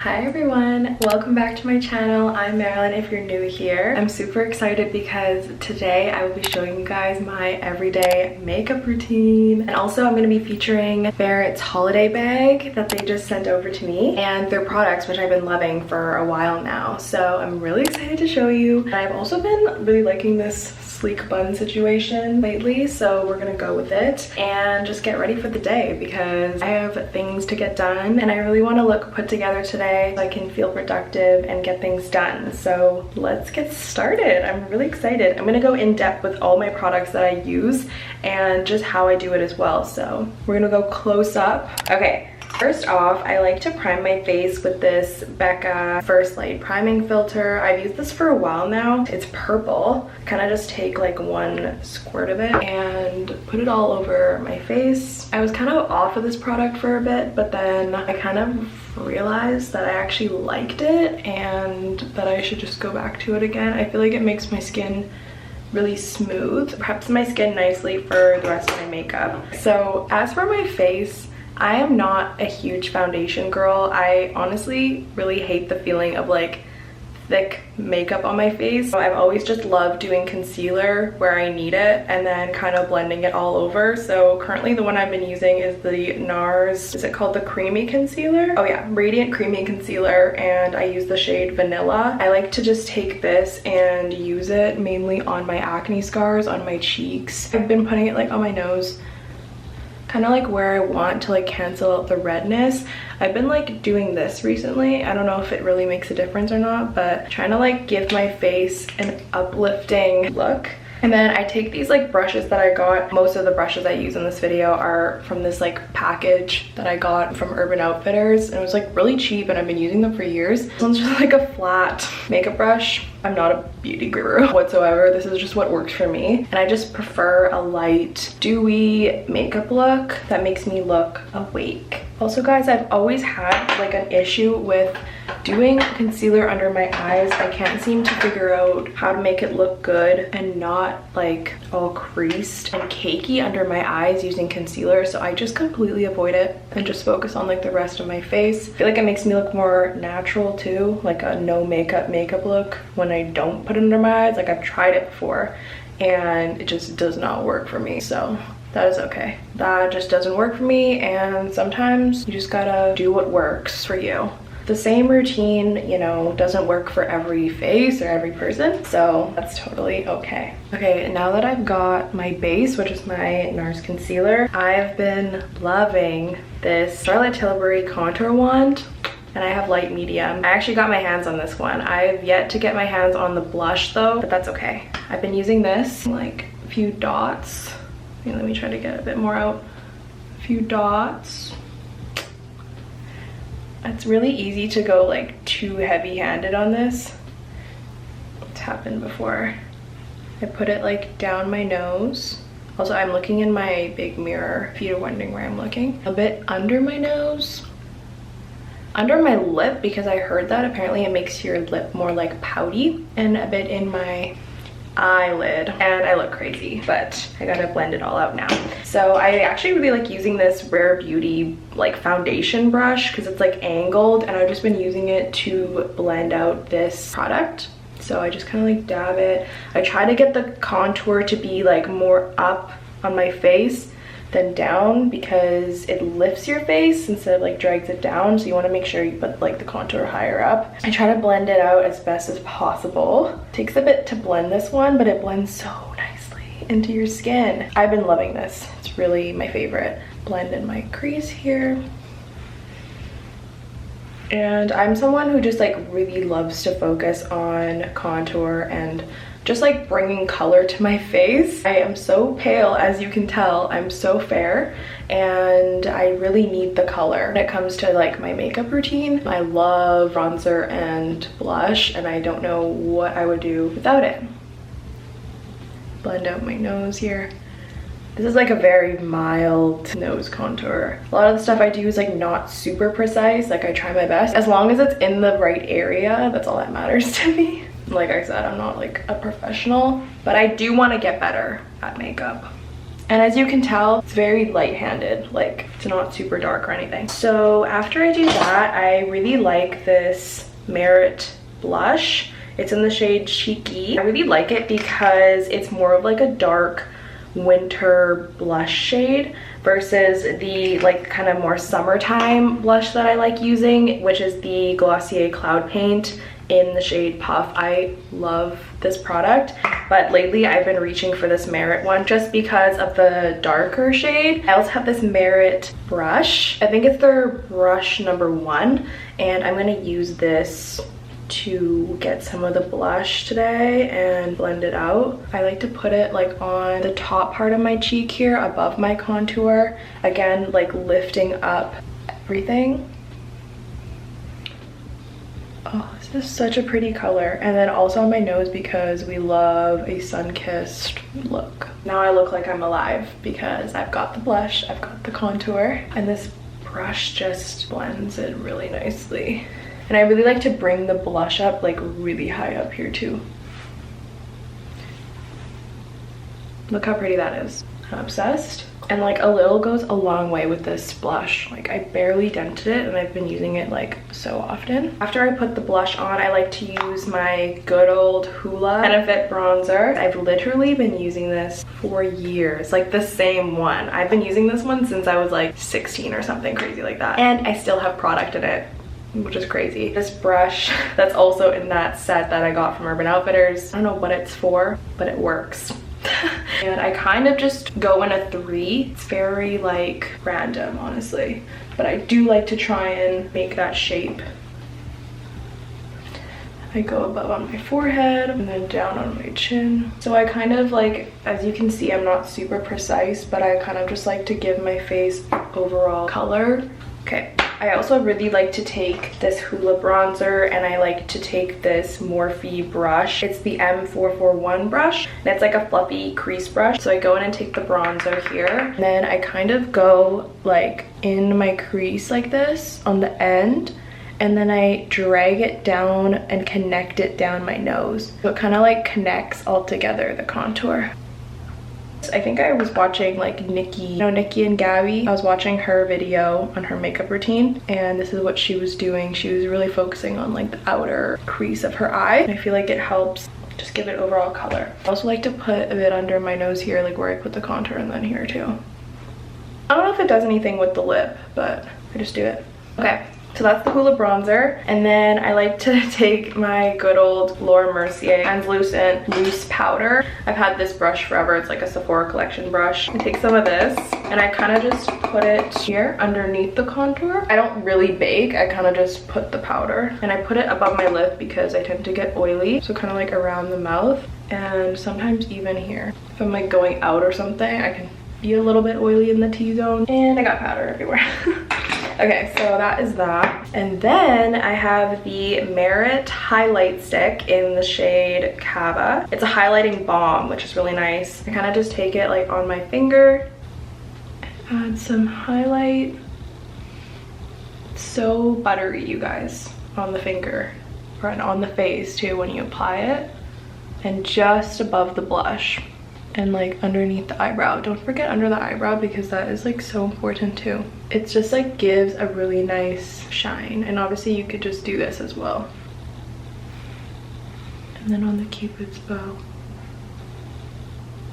Hi everyone, welcome back to my channel. I'm Marilyn if you're new here. I'm super excited because today I will be showing you guys my everyday makeup routine. And also I'm going to be featuring Barrett's holiday bag that they just sent over to me and their products, which I've been loving for a while now. So I'm really excited to show you. And I've also been really liking this sleek bun situation lately, so we're gonna go with it and just get ready for the day because I have things to get done and I really want to look put together today so I can feel productive and get things done. So let's get started. I'm really excited. I'm gonna go in depth with all my products that I use and just how I do it as well. So we're gonna go close up. Okay. First off, I like to prime my face with this Becca First Light priming filter. I've used this for a while now. It's purple. Kind of just take like one squirt of it and put it all over my face. I was kind of off of this product for a bit, but then I kind of realized that I actually liked it and that I should just go back to it again. I feel like it makes my skin really smooth, preps my skin nicely for the rest of my makeup. So as for my face, I am not a huge foundation girl. I honestly really hate the feeling of like thick makeup on my face. So I've always just loved doing concealer where I need it and then kind of blending it all over. So currently the one I've been using is the NARS, is it called the Creamy Concealer? Oh yeah, Radiant Creamy Concealer, and I use the shade Vanilla. I like to just take this and use it mainly on my acne scars, on my cheeks. I've been putting it like on my nose, kind of like where I want to like cancel out the redness. I've been like doing this recently. I don't know if it really makes a difference or not, but trying to like give my face an uplifting look. And then I take these like brushes that I got. Most of the brushes I use in this video are from this like package that I got from Urban Outfitters, and it was like really cheap and I've been using them for years. This one's just like a flat makeup brush. I'm not a beauty guru whatsoever. This is just what works for me. And I just prefer a light, dewy makeup look that makes me look awake. Also guys, I've always had like an issue with doing concealer under my eyes. I can't seem to figure out how to make it look good and not like all creased and cakey under my eyes using concealer. So I just completely avoid it and just focus on like the rest of my face. I feel like it makes me look more natural too, like a no makeup look when I don't put it under my eyes. Like I've tried it before and it just does not work for me. So that is okay. That just doesn't work for me, and sometimes you just gotta do what works for you. The same routine, you know, doesn't work for every face or every person, so that's totally okay. Okay, now that I've got my base, which is my NARS concealer, I've been loving this Charlotte Tilbury contour wand. And I have light medium. I actually got my hands on this one. I've yet to get my hands on the blush though, but that's okay. I've been using this like a few dots. Let me try to get a bit more out. A few dots. It's really easy to go like too heavy-handed on this. It's happened before. I put it like down my nose. Also, I'm looking in my big mirror, if you're wondering where I'm looking. A bit under my nose. Under my lip, because I heard that apparently it makes your lip more like pouty, and a bit in my eyelid, and I look crazy, but I gotta blend it all out now. So I actually really like using this Rare Beauty like foundation brush because it's like angled, and I've just been using it to blend out this product. So I just kind of like dab it. I try to get the contour to be like more up on my face than down because it lifts your face instead of like drags it down. So you want to make sure you put like the contour higher up. I try to blend it out as best as possible. It takes a bit to blend this one, but it blends so nicely into your skin. I've been loving this. It's really my favorite. Blend in my crease here. And I'm someone who just like really loves to focus on contour and just like bringing color to my face. I am so pale, as you can tell. I'm so fair and I really need the color when it comes to like my makeup routine. I love bronzer and blush and I don't know what I would do without it. Blend out my nose here. This is like a very mild nose contour. A lot of the stuff I do is like not super precise. Like I try my best. As long as it's in the right area, that's all that matters to me. Like I said, I'm not like a professional, but I do want to get better at makeup. And as you can tell, it's very light-handed, like it's not super dark or anything. So after I do that, I really like this Merit blush. It's in the shade Cheeky. I really like it because it's more of like a dark winter blush shade versus the like kind of more summertime blush that I like using, which is the Glossier Cloud Paint in the shade Puff. I love this product, but lately I've been reaching for this Merit one just because of the darker shade. I also have this Merit brush. I think it's their brush number 1, and I'm gonna use this to get some of the blush today and blend it out. I like to put it like on the top part of my cheek here above my contour, again like lifting up everything. Oh, this is such a pretty color. And then also on my nose because we love a sun-kissed look. Now I look like I'm alive because I've got the blush, I've got the contour, and this brush just blends it really nicely. And I really like to bring the blush up like really high up here too. Look how pretty that is. I'm obsessed. And like a little goes a long way with this blush. Like I barely dented it and I've been using it like so often. After I put the blush on, I like to use my good old Hoola Benefit bronzer. I've literally been using this for years, like the same one. I've been using this one since I was like 16 or something crazy like that. And I still have product in it, which is crazy. This brush that's also in that set that I got from Urban Outfitters, I don't know what it's for, but it works. And I kind of just go in a 3. It's very like random, honestly, but I do like to try and make that shape. I go above on my forehead and then down on my chin. So I kind of like, as you can see, I'm not super precise, but I kind of just like to give my face overall color. Okay, I also really like to take this Hoola bronzer, and I like to take this Morphe brush. It's the M441 brush, and it's like a fluffy crease brush. So I go in and take the bronzer here, and then I kind of go like in my crease like this on the end, and then I drag it down and connect it down my nose. So it kind of like connects all together, the contour. I think I was watching like Nikki and Gabby. I was watching her video on her makeup routine, and this is what she was doing. She was really focusing on like the outer crease of her eye. And I feel like it helps just give it overall color. I also like to put a bit under my nose here, like where I put the contour, and then here too. I don't know if it does anything with the lip, but I just do it. Okay. So that's the Hoola bronzer, and then I like to take my good old Laura Mercier translucent loose powder. I've had this brush forever. It's like a Sephora collection brush. I take some of this and I kind of just put it here underneath the contour. I don't really bake, I kind of just put the powder, and I put it above my lip because I tend to get oily, so kind of like around the mouth and sometimes even here. If I'm like going out or something, I can be a little bit oily in the T-zone, and I got powder everywhere. Okay, so that is that. And then I have the Merit highlight stick in the shade Cava. It's a highlighting balm, which is really nice. I kind of just take it like on my finger and add some highlight. It's so buttery, you guys, on the finger, or on the face too when you apply it. And just above the blush and like underneath the eyebrow. Don't forget under the eyebrow because that is like so important too. It's just like gives a really nice shine, and obviously you could just do this as well. And then on the Cupid's bow.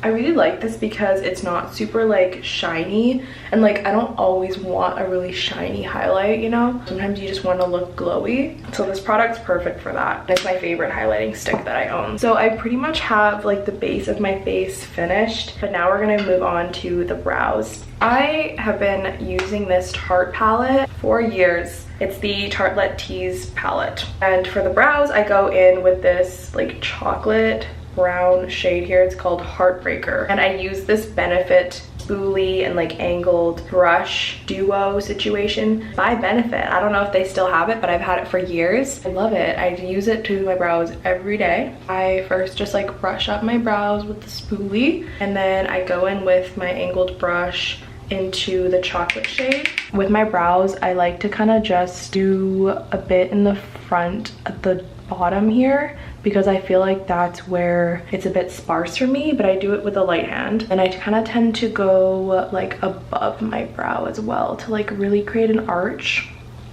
I really like this because it's not super like shiny, and like I don't always want a really shiny highlight, you know? Sometimes you just want to look glowy. So this product's perfect for that. It's my favorite highlighting stick that I own. So I pretty much have like the base of my face finished, but now we're gonna move on to the brows. I have been using this Tarte palette for years. It's the Tartelette Tease palette. And for the brows, I go in with this like chocolate brown shade here. It's called Heartbreaker, and I use this Benefit spoolie and like angled brush duo situation by Benefit. I don't know if they still have it, but I've had it for years. I love it. I use it to my brows every day. I first just like brush up my brows with the spoolie, and then I go in with my angled brush into the chocolate shade. With my brows, I like to kind of just do a bit in the front at the bottom here because I feel like that's where it's a bit sparse for me, but I do it with a light hand. And I kind of tend to go like above my brow as well to like really create an arch.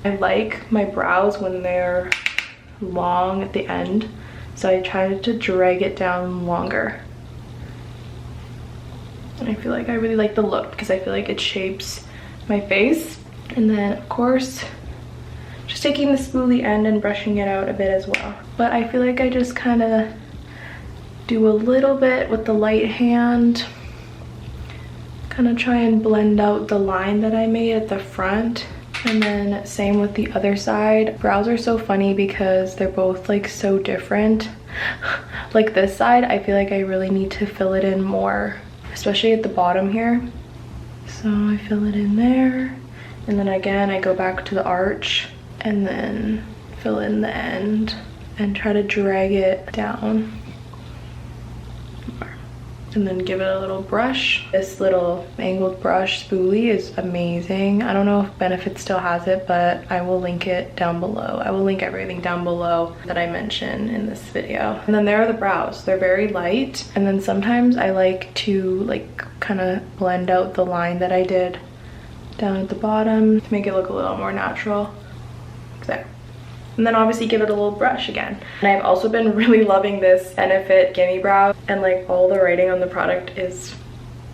I like my brows when they're long at the end, so I try to drag it down longer. And I feel like I really like the look because I feel like it shapes my face. And then of course, just taking the spoolie end and brushing it out a bit as well. But I feel like I just kind of do a little bit with the light hand. Kind of try and blend out the line that I made at the front. And then same with the other side. Brows are so funny because they're both like so different. Like this side, I feel like I really need to fill it in more, especially at the bottom here. So I fill it in there. And then again, I go back to the arch and then fill in the end and try to drag it down. And then give it a little brush. This little angled brush spoolie is amazing. I don't know if Benefit still has it, but I will link it down below. I will link everything down below that I mention in this video. And then there are the brows. They're very light. And then sometimes I like to like kind of blend out the line that I did down at the bottom to make it look a little more natural. There. And then obviously give it a little brush again. And I've also been really loving this Benefit Gimme Brow, and like all the writing on the product is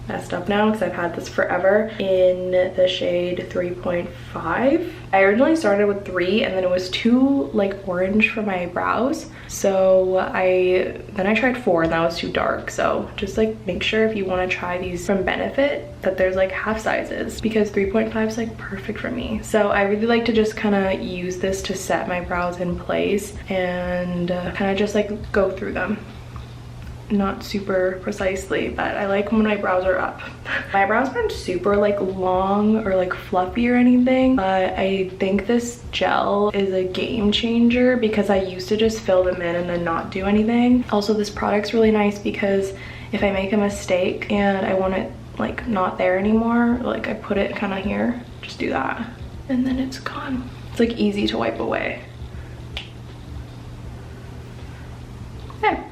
messed up now because I've had this forever, in the shade 3.5. I originally started with 3 and then it was too like orange for my brows, so then I tried 4 and that was too dark. So just like make sure if you want to try these from Benefit that there's like half sizes, because 3.5 is like perfect for me. So I really like to just kind of use this to set my brows in place and kind of just like go through them. Not super precisely, but I like when my brows are up. My brows aren't super like long or like fluffy or anything, but I think this gel is a game changer because I used to just fill them in and then not do anything. Also, this product's really nice because if I make a mistake and I want it like not there anymore, like I put it kind of here, just do that and then it's gone. It's like easy to wipe away. There.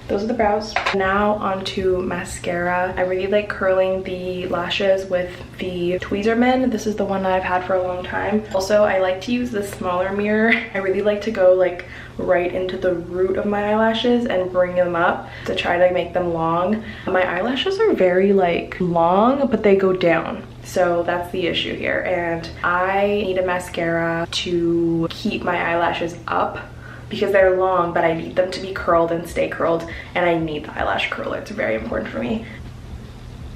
Those are the brows. Now onto mascara. I really like curling the lashes with the Tweezerman. This is the one that I've had for a long time. Also, I like to use the smaller mirror. I really like to go like right into the root of my eyelashes and bring them up to try to make them long. My eyelashes are very like long, but they go down. So that's the issue here. And I need a mascara to keep my eyelashes up, because they're long, but I need them to be curled and stay curled, and I need the eyelash curler. It's very important for me.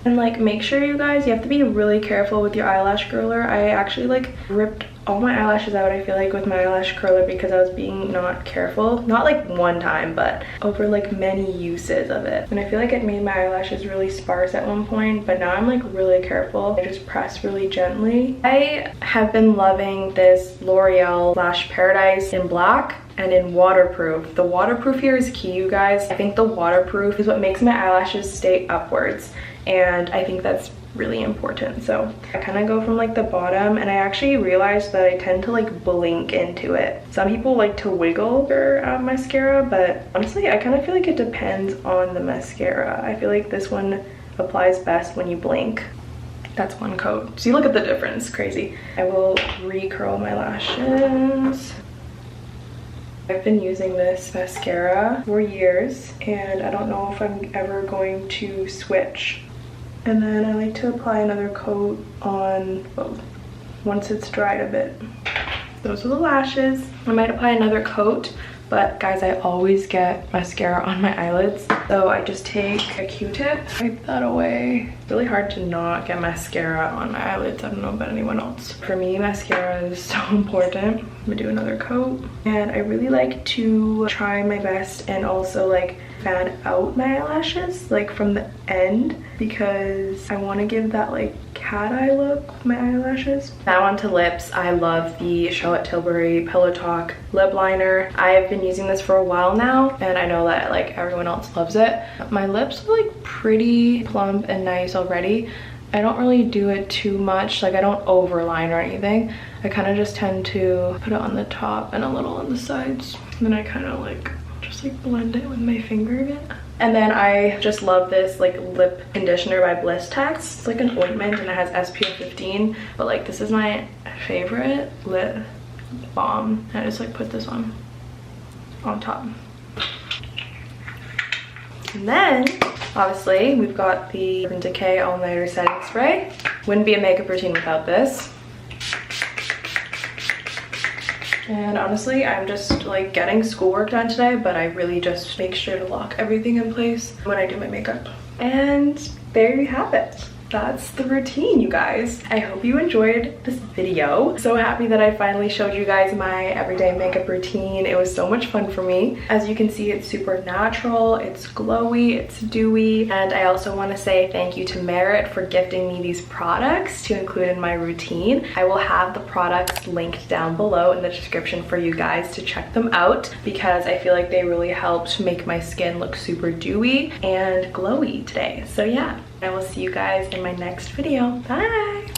And like, make sure you guys, you have to be really careful with your eyelash curler. I actually like ripped all my eyelashes out, I feel like, with my eyelash curler because I was being not careful. Not like one time, but over like many uses of it. And I feel like it made my eyelashes really sparse at one point, but now I'm like really careful. I just press really gently. I have been loving this L'Oreal Lash Paradise in black and in waterproof. The waterproof here is key, you guys. I think the waterproof is what makes my eyelashes stay upwards, and I think that's really important. So I kind of go from like the bottom, and I actually realized that I tend to like blink into it. Some people like to wiggle their mascara, but honestly I kind of feel like it depends on the mascara. I feel like this one applies best when you blink. That's one coat. So you look at the difference, crazy. I will recurl my lashes. I've been using this mascara for years and I don't know if I'm ever going to switch. And then I like to apply another coat on both once it's dried a bit. Those are the lashes. I might apply another coat, but guys, I always get mascara on my eyelids. So I just take a Q-tip, wipe that away. It's really hard to not get mascara on my eyelids. I don't know about anyone else. For me, mascara is so important. I'm gonna do another coat. And I really like to try my best and also like fan out my eyelashes, like from the end, because I want to give that like cat eye look with my eyelashes. Now onto lips. I love the Charlotte Tilbury Pillow Talk lip liner. I've been using this for a while now, and I know that like everyone else loves it. My lips are like pretty plump and nice already, I don't really do it too much. Like I don't overline or anything. I kind of just tend to put it on the top and a little on the sides. And then I kind of like just like blend it with my finger a bit. And then I just love this like lip conditioner by Blistex. It's like an ointment and it has SPF 15. But like this is my favorite lip balm. And I just like put this on top. And then obviously we've got the Urban Decay All Nighter Setting Spray. Wouldn't be a makeup routine without this. And honestly, I'm just like getting schoolwork done today, but I really just make sure to lock everything in place when I do my makeup. And there you have it. That's the routine, you guys. I hope you enjoyed this video. So happy that I finally showed you guys my everyday makeup routine. It was so much fun for me. As you can see, it's super natural, it's glowy, it's dewy. And I also want to say thank you to Merit for gifting me these products to include in my routine. I will have the products linked down below in the description for you guys to check them out because I feel like they really helped make my skin look super dewy and glowy today. So yeah. I will see you guys in my next video. Bye!